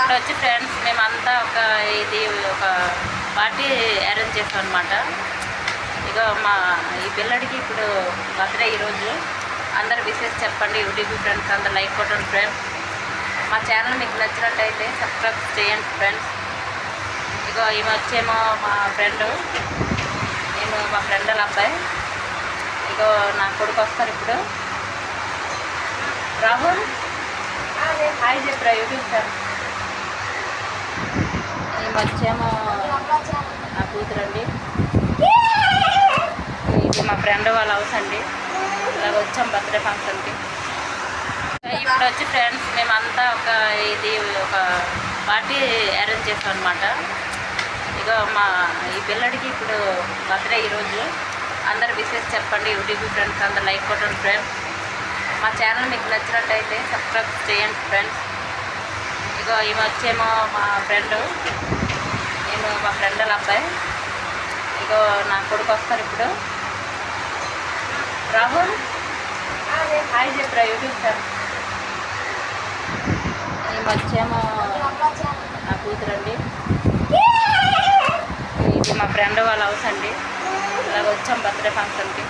ఇప్పుడు వచ్చి ఫ్రెండ్స్ మేమంతా ఒక పార్టీ అరేంజ్ చేస్తాం అనమాట. ఇక ఈ పిల్లడికి ఇప్పుడు బర్త్డే ఈరోజు. అందరు విషెస్ చెప్పండి, యూట్యూబ్ ఫ్రెండ్స్ అందరు లైక్ కొట్టండి ఫ్రెండ్స్. మా ఛానల్ మీకు నచ్చినట్టయితే సబ్స్క్రైబ్ చేయండి ఫ్రెండ్స్. ఇక ఈమె వచ్చేమో మా ఫ్రెండ్, నేను మా ఫ్రెండ్ వాళ్ళ అబ్బాయి. ఇక నా కొడుకు వస్తారు ఇప్పుడు. రాహుల్ హాయ్ చెప్పరా యూట్యూబ్ ఫ్రెండ్స్. ఈమె వచ్చేమో నా కూతురండి. ఇది మా ఫ్రెండ్ వాళ్ళ హౌస్ అండి. ఇలాగ వచ్చాం బర్త్డే ఫంక్షన్కి. ఇప్పుడు వచ్చి ఫ్రెండ్స్ మేమంతా ఒక పార్టీ అరేంజ్ చేస్తాం అనమాట. ఇక ఈ పిల్లడికి ఇప్పుడు బర్త్డే ఈరోజు. అందరు విషెస్ చెప్పండి, యూట్యూబ్ ఫ్రెండ్స్ అందరు లైక్ కొట్టండి ఫ్రెండ్స్. మా ఛానల్ మీకు నచ్చినట్టయితే సబ్స్క్రైబ్ చేయండి ఫ్రెండ్స్. ఇక ఈమె వచ్చేమో మా ఫ్రెండ్, నేను మా ఫ్రెండ్ వాళ్ళ అబ్బాయి. ఇక నా కొడుకు వస్తారు ఇప్పుడు. రాహుల్ హాయ్ చెప్పరా యూట్యూబ్ ఫ్రెండ్స్. ఈమె వచ్చేమో నా కూతురండి. ఇది మా ఫ్రెండ్ వాళ్ళ హౌస్ అండి. ఇలాగ వచ్చాం బర్త్డే ఫంక్షన్కి.